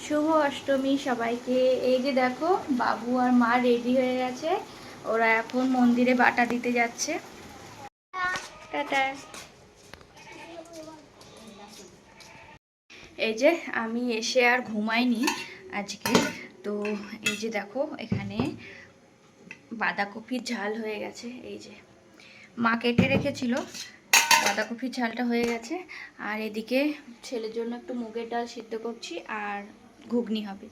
শুভ অষ্টমী সবাইকে। এই যে দেখো, বাবু আর মা রেডি হয়ে গেছে। ওরা এখন মন্দিরে বাটা দিতে যাচ্ছে। টাটা। এই যে আমি এসে আর ঘুমাইনি আজকে। তো এই যে দেখো, এখানে বাঁধাকপির ঝাল হয়ে গেছে। এই যে মা কেটে রেখেছিল, বাঁধাকপির ঝালটা হয়ে গেছে। আর এদিকে ছেলের জন্য একটু মুগের ডাল সিদ্ধ করছি, আর ঘুগনি হবে।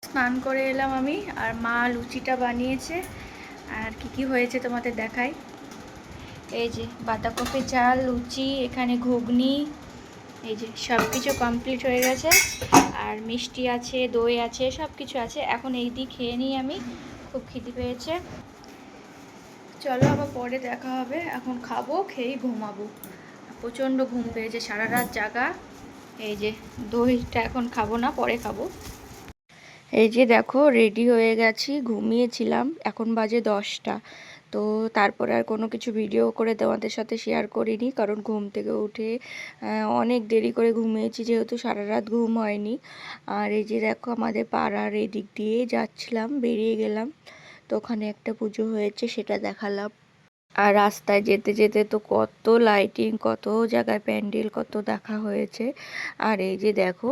স্নান করে এলাম আমি, আর মা লুচিটা বানিয়েছে। আর কি হয়েছে তোমাদের দেখাই। এই যে বাঁধাকপি চাল, লুচি, এখানে ঘুগনি, এই যে সব কিছু কমপ্লিট হয়ে গেছে। আর মিষ্টি আছে, দই আছে, সব কিছু আছে। এখন এই দিয়ে খেয়ে নিই আমি, খুব খিদে পেয়েছে। চলো আবার পরে দেখা হবে। এখন খাবো, খেয়েই ঘুমাবো। প্রচণ্ড ঘুম পেয়েছে, সারা রাত জাগা। এই যে দইটা এখন খাবো না, পরে খাবো। এই যে দেখো, রেডি হয়ে গেছি। ঘুমিয়েছিলাম, এখন বাজে 10টা। তো তারপরে আর কোনো কিছু ভিডিও করে তোমাদের সাথে শেয়ার করিনি, কারণ ঘুম থেকে উঠে অনেক দেরি করে ঘুমিয়েছি, যেহেতু সারা রাত ঘুম হয়নি। আর এই যে দেখো, আমাদের পাড়ার এদিক দিয়ে যাচ্ছিলাম, বেরিয়ে গেলাম। তো ওখানে একটা পুজো হয়েছে, সেটা দেখালাম। আর রাস্তায় যেতে যেতে তো কত লাইটিং, কত জায়গায় প্যান্ডেল, কত দেখা হয়েছে। আর এই যে দেখো,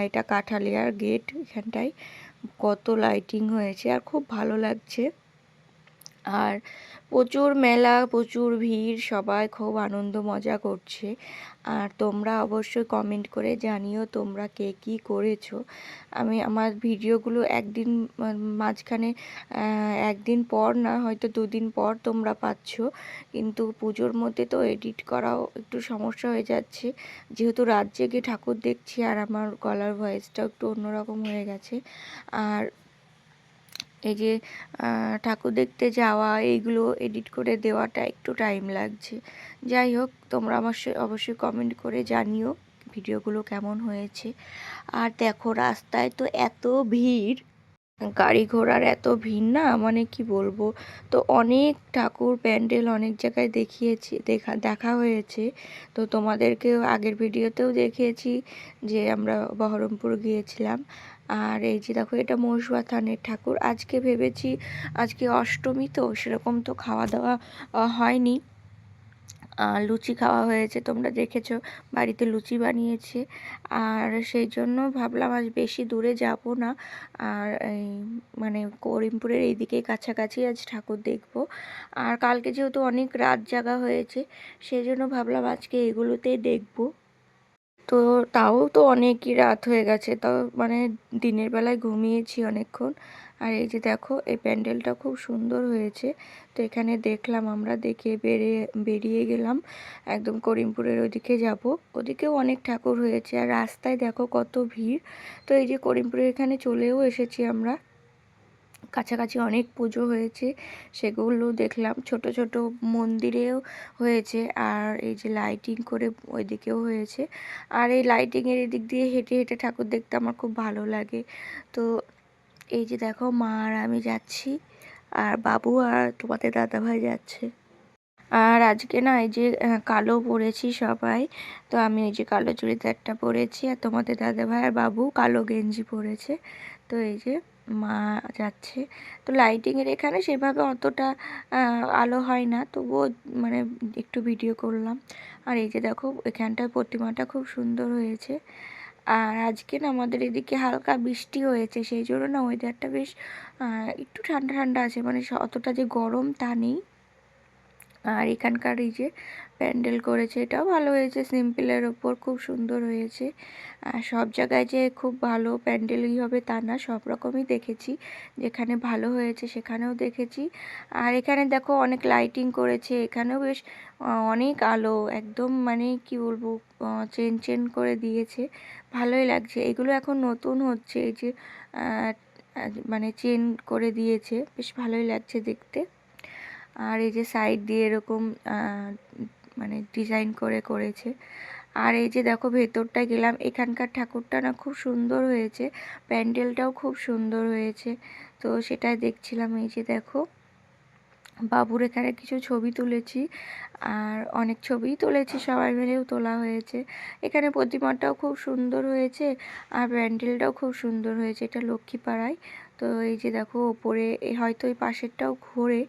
এটা কাঠালিয়ার গেট, এখানটায় কত লাইটিং হয়েছে, আর খুব ভালো লাগছে। আর প্রচুর মেলা, প্রচুর ভিড়, সবাই খুব আনন্দ মজা করছে। আর তোমরা অবশ্যই কমেন্ট করে জানিও তোমরা কে কী করেছো। আমি আমার ভিডিওগুলো একদিন মাঝখানে, একদিন পর না, হয়তো 2 দিন পর তোমরা পাচ্ছ। কিন্তু পুজোর মধ্যে তো এডিট করাও একটু সমস্যা হয়ে যাচ্ছে, যেহেতু রাত জেগে ঠাকুর দেখছি। আর আমার গলার ভয়েসটাও একটু অন্যরকম হয়ে গেছে। আর এই যে ঠাকুর দেখতে যাওয়া, এইগুলো এডিট করে দেওয়াটা একটু টাইম লাগছে। যাই হোক, তোমরা অবশ্যই কমেন্ট করে জানিও ভিডিওগুলো কেমন হয়েছে। আর দেখো, রাস্তায় তো এত ভিড়, গাড়ি ঘোড়ার এত ভিড় না, মানে কি বলবো। তো অনেক ঠাকুর প্যান্ডেল অনেক জায়গায় দেখা হয়েছে। তো তোমাদেরকেও আগের ভিডিওতেও দেখিয়েছি যে আমরা বহরমপুর গিয়েছিলাম। আর এই যে দেখো, এটা মহুয়া থানের ঠাকুর। আজকে ভেবেছি, আজকে অষ্টমী তো সেরকম তো খাওয়া দাওয়া হয়নি। লুচি খাওয়া হয়েছে, তোমরা দেখেছো, বাড়িতে লুচি বানিয়েছে। আর সেই জন্য ভাবলাম আজ বেশি দূরে যাব না। আর এই মানে করিমপুরের এইদিকেই কাছাকাছি আজ ঠাকুর দেখব। আর কালকে যেহেতু অনেক রাত জাগা হয়েছে, সেই জন্য ভাবলাম আজকে এগুলোতেই দেখব। তো তাও তো অনেকই রাত হয়ে গেছে, তাও মানে দিনের বেলায় ঘুমিয়েছি অনেকক্ষণ। আর এই যে দেখো, এই প্যান্ডেলটা খুব সুন্দর হয়েছে। তো এখানে দেখলাম, আমরা দেখে বেরিয়ে গেলাম, একদম করিমপুরের ওদিকে যাব। ওদিকেও অনেক ঠাকুর হয়েছে, আর রাস্তায় দেখো কত ভিড়। তো এই যে করিমপুরের এখানে চলেও এসেছি আমরা। কাছাকাছি অনেক পুজো হয়েছে, সেগুলো দেখলাম। ছোট ছোট মন্দিরেও হয়েছে, আর এই যে লাইটিং করে ওইদিকেও হয়েছে। আর এই লাইটিংয়ের এদিক দিয়ে হেঁটে হেঁটে ঠাকুর দেখতে আমার খুব ভালো লাগে। তো এই যে দেখো, মা আর আমি যাচ্ছি, আর বাবু আর তোমাদের দাদাভাই যাচ্ছে। আর আজকে না, এই যে কালো পরেছি সবাই। তো আমি এই যে কালো চুড়িদারটা পরেছি, আর তোমাদের দাদাভাই আর বাবু কালো গেঞ্জি পরেছে। তো এই যে মা যাচ্ছে। তো লাইটিংয়ের এখানে সেভাবে অতটা আলো হয় না, তবুও মানে একটু ভিডিও করলাম। আর এই যে দেখো, এখানটায় প্রতিমাটা খুব সুন্দর হয়েছে। আর আজকে না আমাদের এদিকে হালকা বৃষ্টি হয়েছে, সেই জন্য না ওয়েদারটা বেশ একটু ঠান্ডা ঠান্ডা আছে, মানে অতটা যে গরম তা নেই। আর এখানকার এই যে প্যান্ডেল করেছে, এটাও ভালো হয়েছে, সিম্পলের ওপর খুব সুন্দর হয়েছে। আর সব জায়গায় যে খুব ভালো প্যান্ডেলই হবে তা না, সব রকমই দেখেছি। যেখানে ভালো হয়েছে সেখানেও দেখেছি। আর এখানে দেখো, অনেক লাইটিং করেছে, এখানেও বেশ অনেক আলো, একদম মানে কি বলবো, চেন চেন করে দিয়েছে, ভালোই লাগছে। এগুলো এখন নতুন হচ্ছে, এই যে মানে চেন করে দিয়েছে, বেশ ভালোই লাগছে দেখতে। আর এই যে সাইড দিয়ে এরকম মানে ডিজাইন করে করেছে। আর এই যে দেখো ভেতরটা গেলাম, এখানকার ঠাকুরটা না খুব সুন্দর হয়েছে, প্যান্ডেলটাও খুব সুন্দর হয়েছে। তো সেটাই দেখছিলাম। এই যে দেখো বাবুর এখানে কিছু ছবি তুলেছি, আর অনেক ছবিই তুলেছি, সবাই মিলেও তোলা হয়েছে। এখানে প্রতিমাটাও খুব সুন্দর হয়েছে আর প্যান্ডেলটাও খুব সুন্দর হয়েছে। এটা লক্ষ্মীপাড়ায়। তো এই যে দেখো ওপরে হয়তো এই পাশেরটাও ঘোরে,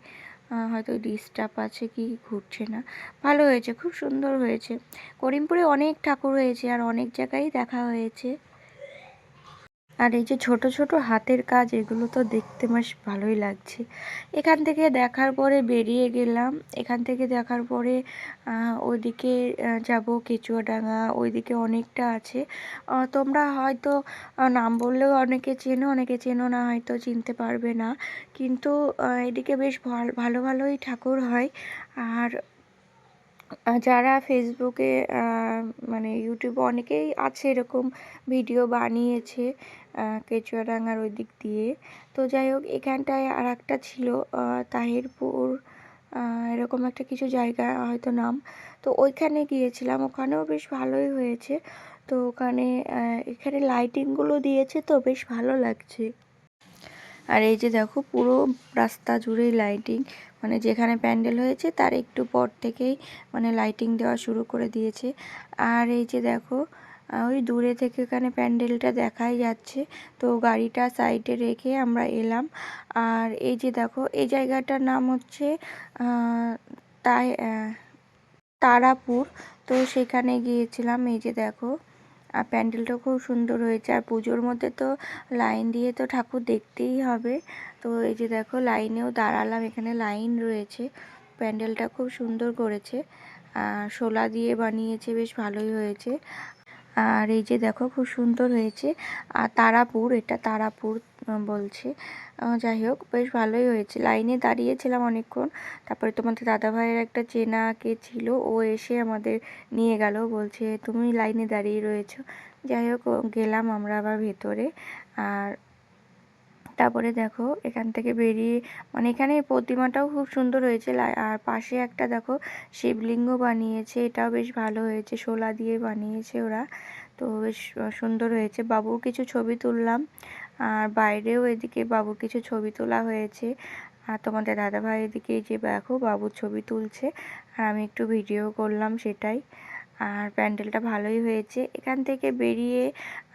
হয়তো ডিস্টার্ব আছে কি ঘুরছে না। ভালো হয়েছে, খুব সুন্দর হয়েছে। করিমপুরে অনেক ঠাকুর হয়েছে আর অনেক জায়গায় দেখা হয়েছে। আর এই যে ছোট ছোট হাতের কাজ, এগুলো তো দেখতে বেশ ভালোই লাগছে। এখান থেকে দেখার পরে বেরিয়ে গেলাম। এখান থেকে দেখার পরে ওইদিকে যাব কেচুয়াডাঙ্গা, ওইদিকে অনেকটা আছে। তোমরা হয়তো নাম বললেও অনেকে চেনো, অনেকে চেনো না, হয়তো চিনতে পারবে না। কিন্তু এদিকে বেশ ভালো ভালোই ঠাকুর হয়। আর যারা ফেসবুকে মানে ইউটিউবে অনেকেই আছে এরকম ভিডিও বানিয়েছে কেচুয়াডাঙ্গার ওই দিক দিয়ে। তো যাই হোক, এখানটায় আর একটা ছিল তাহিরপুর, এরকম একটা কিছু জায়গা হয়তো নাম। তো ওইখানে গিয়েছিলাম, ওখানেও বেশ ভালোই হয়েছে। তো ওখানে এখানে লাইটিংগুলো দিয়েছে, তো বেশ ভালো লাগছে। আর এই যে দেখো পুরো রাস্তা জুড়েই লাইটিং, মানে যেখানে প্যান্ডেল হয়েছে তার একটু পর থেকেই মানে লাইটিং দেওয়া শুরু করে দিয়েছে। আর এই যে দেখো ওই দূরে থেকে এখানে প্যান্ডেলটা দেখাই যাচ্ছে। তো গাড়িটা সাইডে রেখে আমরা এলাম। আর এই যে দেখো এই জায়গাটার নাম হচ্ছে তাই তারাপুর। তো সেখানে গিয়েছিলাম। এই যে দেখো আর প্যান্ডেলটা খুব সুন্দর হয়েছে। আর পুজোর মধ্যে তো লাইন দিয়ে তো ঠাকুর দেখতেই হবে। তো এই যে দেখো লাইনেও দাঁড়ালাম, এখানে লাইন রয়েছে। প্যান্ডেলটা খুব সুন্দর করেছে, শোলা দিয়ে বানিয়েছে, বেশ ভালোই হয়েছে। আর এই যে দেখো খুব সুন্দর হয়েছে। আর তারাপুর, এটা তারাপুর বলছে। যাই হোক বেশ ভালোই হয়েছে। লাইনে দাঁড়িয়েছিলাম অনেকক্ষণ, তারপরে তোমাদের দাদাভাইয়ের একটা চেনা কে ছিল, ও এসে আমাদের নিয়ে গেল, বলছে তুমি লাইনে দাঁড়িয়ে রয়েছো। যাই হোক গেলাম আমরা আবার ভেতরে। আর তারপরে দেখো এখান থেকে বেরিয়ে মানে এখানে প্রতিমাটাও খুব সুন্দর হয়েছে। আর পাশে একটা দেখো শিবলিঙ্গ বানিয়েছে, এটাও বেশ ভালো হয়েছে, শোলা দিয়ে বানিয়েছে ওরা। তো বেশ সুন্দর হয়েছে। বাবুর কিছু ছবি তুললাম, আর বাইরেও এদিকে বাবুর কিছু ছবি তোলা হয়েছে। আর তোমাদের দাদাভাই এদিকে যে দেখো বাবুর ছবি তুলছে, আর আমি একটু ভিডিও করলাম সেটাই। আর প্যান্ডেলটা ভালোই হয়েছে। এখান থেকে বেরিয়ে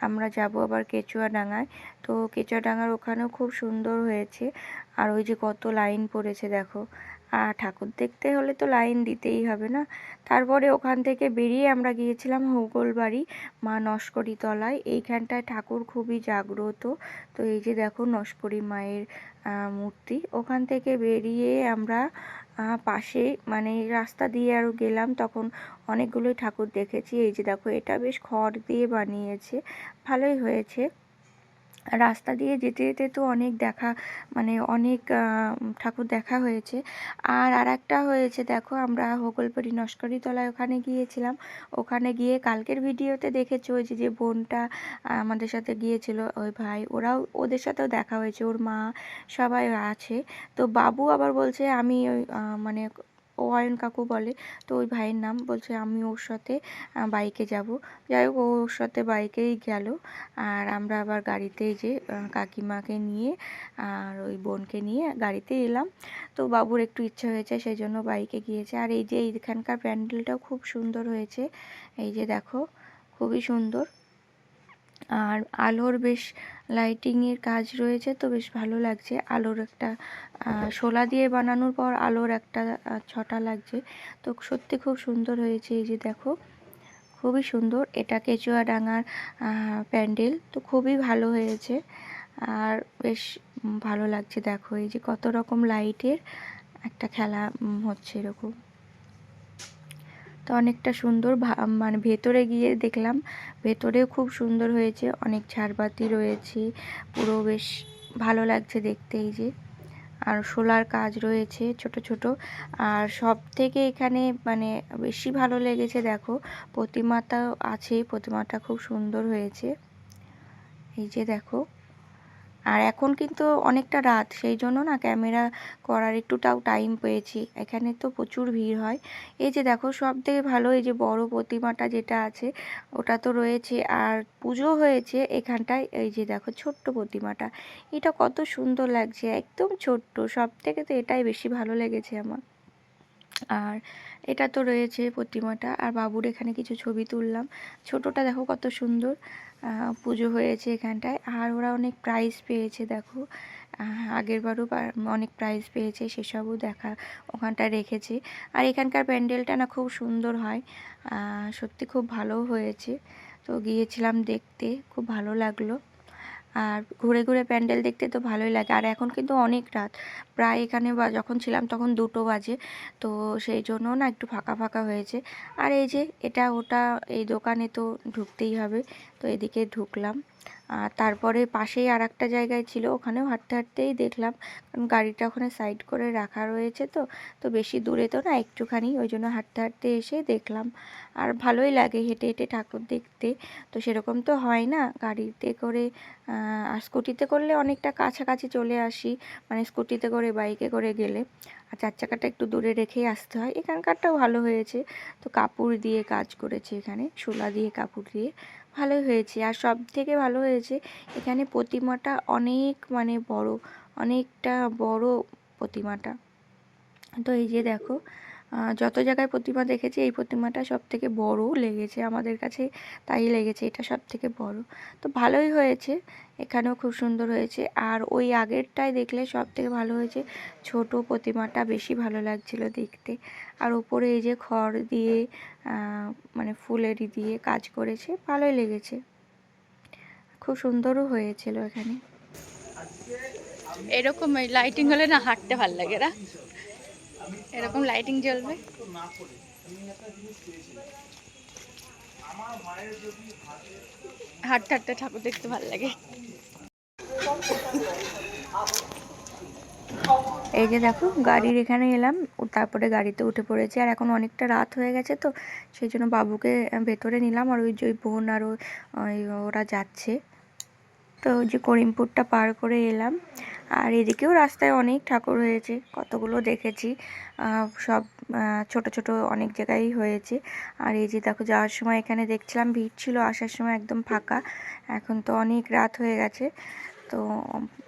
আমরা যাব আবার কেচুয়াডাঙ্গায়। তো কেচুয়াডাঙ্গার ওখানেও খুব সুন্দর হয়েছে। আর ওই যে কত লাইন পড়েছে দেখো। আর ঠাকুর দেখতে হলে তো লাইন দিতেই হবে না। তারপরে ওখান থেকে বেরিয়ে আমরা গিয়েছিলাম হোগলবাড়ি মা নস্করি তলায়। এইখানটায় ঠাকুর খুবই জাগ্রত। তো এই যে দেখো নস্করি মায়ের মূর্তি। ওখান থেকে বেরিয়ে আমরা পাশে মানে রাস্তা দিয়ে আরও গেলাম, তখন অনেকগুলোই ঠাকুর দেখেছি। এই যে দেখো এটা বেশ খড় দিয়ে বানিয়েছে, ভালোই হয়েছে। রাস্তা দিয়ে যেতে যেতে তো অনেক দেখা মানে অনেক ঠাকুর দেখা হয়েছে। আর আরেকটা হয়েছে দেখো, আমরা হোগলবাড়ি নস্করি তলায় ওখানে গিয়েছিলাম। ওখানে গিয়ে কালকের ভিডিওতে দেখেছো ওই যে বোনটা আমাদের সাথে গিয়েছিল, ওই ভাই, ওরাও ওদের সাথেও দেখা হয়েছে, ওর মা সবাই আছে। তো বাবু আবার বলছে আমি ওই মানে ও অয়ন কাকু বলে, তো ওই ভাইয়ের নাম, বলছে আমি ওর সাথে বাইকে যাব। যাই হোক ওর সাথে বাইকেই গেল। আর আমরা আবার গাড়িতে যে কাকিমাকে নিয়ে আর ওই বোনকে নিয়ে গাড়িতে এলাম। তো বাবুর একটু ইচ্ছা হয়েছে সেই জন্য বাইকে গিয়েছে। আর এই যে এইখানকার প্যান্ডেলটাও খুব সুন্দর হয়েছে। এই যে দেখো খুবই সুন্দর। আর আলোর বেশ লাইটিংয়ের কাজ রয়েছে, তো বেশ ভালো লাগছে। আলোর একটা শোলা দিয়ে বানানোর পর আলোর একটা ছটা লাগছে, তো সত্যি খুব সুন্দর হয়েছে। এই যে দেখো খুবই সুন্দর, এটা কেচুয়াডাঙ্গার প্যান্ডেল, তো খুবই ভালো হয়েছে। আর বেশ ভালো লাগছে। দেখো এই যে কত রকম লাইটের একটা খেলা হচ্ছে এরকম। তো অনেকটা সুন্দর, মানে ভেতরে গিয়ে দেখলাম ভেতরেও খুব সুন্দর হয়েছে, অনেক ঝাড়বাতি রয়েছে, পুরো বেশ ভালো লাগছে দেখতে। এই যে আর শোলার কাজ রয়েছে ছোট ছোট। আর সব থেকে এখানে মানে বেশি ভালো লেগেছে দেখো প্রতিমাটা আছে, প্রতিমাটা খুব সুন্দর হয়েছে। এই যে দেখো আর এখন কিন্তু অনেকটা রাত, সেই জন্য না ক্যামেরা করার একটুটাও টাইম পেয়েছি। এখানে তো প্রচুর ভিড় হয়। এই যে দেখো সবথেকে ভালো এই যে বড় প্রতিমাটা যেটা আছে ওটা তো রয়েছে, আর পুজো হয়েছে এখানটায়। এই যে দেখো ছোট্ট প্রতিমাটা, এটা কত সুন্দর লাগছে, একদম ছোট্ট। সবথেকে তো এটাই বেশি ভালো লেগেছে আমার। আর এটা তো রয়েছে প্রতিমাটা, আর বাবুর এখানে কিছু ছবি তুললাম। ছোটটা দেখো কত সুন্দর। পুজো হয়েছে এখানটায়, আর ওরা অনেক প্রাইজ পেয়েছে দেখো। আগের বারও অনেক প্রাইজ পেয়েছে, সেসবও দেখা ওখানটায় রেখেছে। আর এখানকার প্যান্ডেলটা না খুব সুন্দর হয়, সত্যি খুব ভালো হয়েছে। তো গিয়েছিলাম দেখতে, খুব ভালো লাগলো। আর ঘুরে ঘুরে প্যান্ডেল দেখতে তো ভালোই লাগে। আর এখন কিন্তু অনেক রাত, প্রায় এখানে বা যখন ছিলাম তখন 2টো বাজে, তো সেই জন্য না একটু ফাঁকা ফাঁকা হয়েছে। আর এই যে এটা ওটা, এই দোকানে তো ঢুকতেই হবে, তো এদিকে ঢুকলাম। আর তারপরে পাশেই আর একটা জায়গায় ছিল, ওখানেও হাঁটতে হাঁটতেই দেখলাম, কারণ গাড়িটা ওখানে সাইড করে রাখা রয়েছে। তো তো বেশি দূরে তো না, একটুখানি, ওই জন্য হাঁটতে হাঁটতে এসে দেখলাম। আর ভালোই লাগে হেঁটে হেঁটে ঠাকুর দেখতে। তো সেরকম তো হয় না গাড়িতে করে, আর স্কুটিতে করলে অনেকটা কাছাকাছি চলে আসি, মানে স্কুটিতে করে বাইকে করে গেলে। আর 4 চাকাটা একটু দূরে রেখেই আসতে হয়। এখানকারটাও ভালো হয়েছে, তো কাপড় দিয়ে কাজ করেছে এখানে, শোলা দিয়ে কাপড় দিয়ে, ভালোই হয়েছে। আর সব থেকে ভালো হয়েছে এখানে প্রতিমাটা অনেক মানে বড়, অনেকটা বড় প্রতিমাটা। তো এই যে দেখো, যত জায়গায় প্রতিমা দেখেছি এই প্রতিমাটা সব থেকে বড় লেগেছে আমাদের কাছে, তাই লেগেছে এটা সব থেকে বড়। তো ভালোই হয়েছে, এখানেও খুব সুন্দর হয়েছে। আর ওই আগেরটায় দেখলে সব থেকে ভালো হয়েছে, ছোট প্রতিমাটা বেশি ভালো লাগছিল দেখতে। আর উপরে এই যে খড় দিয়ে মানে ফুলেরি দিয়ে কাজ করেছে, ভালোই লেগেছে, খুব সুন্দরও হয়েছিল এখানে। এরকম লাইটিং হলে না হাঁটতে ভাল লাগে না, এরকম লাইটিং জ্বলবে। হাঁটতে হাঁটতে ঠাকুর দেখতে ভালো লাগে। এই যে দেখো গাড়ির এখানে এলাম, তারপরে গাড়িতে উঠে পড়েছি। আর এখন অনেকটা রাত হয়ে গেছে, তো সেই জন্য বাবুকে ভেতরে নিলাম, আর ওই যে বোন আর ওরা যাচ্ছে। তো ওই যে করিমপুরটা পার করে এলাম। আর এদিকেও রাস্তায় অনেক ঠাকুর হয়েছে, কতগুলো দেখেছি। সব ছোট ছোট অনেক জায়গায় হয়েছে। আর এই যে দেখো যাওয়ার সময় এখানে দেখছিলাম ভিড় ছিল, আসার সময় একদম ফাঁকা। এখন তো অনেক রাত হয়ে গেছে, তো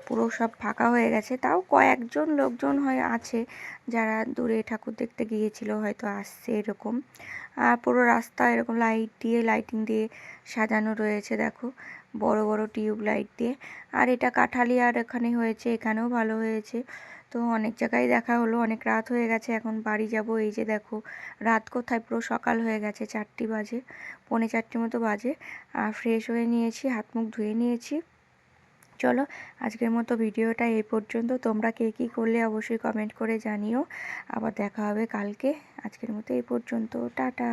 পুরো সব ফাঁকা হয়ে গেছে। তাও কয়েকজন লোকজন হয় আছে যারা দূরে ঠাকুর দেখতে গিয়েছিল, হয়তো আসছে এরকম। আর পুরো রাস্তা এরকম লাইট দিয়ে, লাইটিং দিয়ে সাজানো রয়েছে দেখো, বড় বড় টিউব লাইট দিয়ে। আর এটা কাঠালিয়ার এখানে হয়েছে, এখানেও ভালো হয়েছে। তো অনেক জায়গায় দেখা হলো, অনেক রাত হয়ে গেছে, এখন বাড়ি যাব। এই যে দেখো রাত কোথায়, পুরো সকাল হয়ে গেছে, 4টি বাজে, 4:45 মতো বাজে। আর ফ্রেশ হয়ে নিয়েছি, হাত মুখ ধুয়ে নিয়েছি। চলো আজকের মতো ভিডিওটা এই পর্যন্ত। তোমরা কে কী করলে অবশ্যই কমেন্ট করে জানিও। আবার দেখা হবে কালকে। আজকের মতো এই পর্যন্ত, টাটা।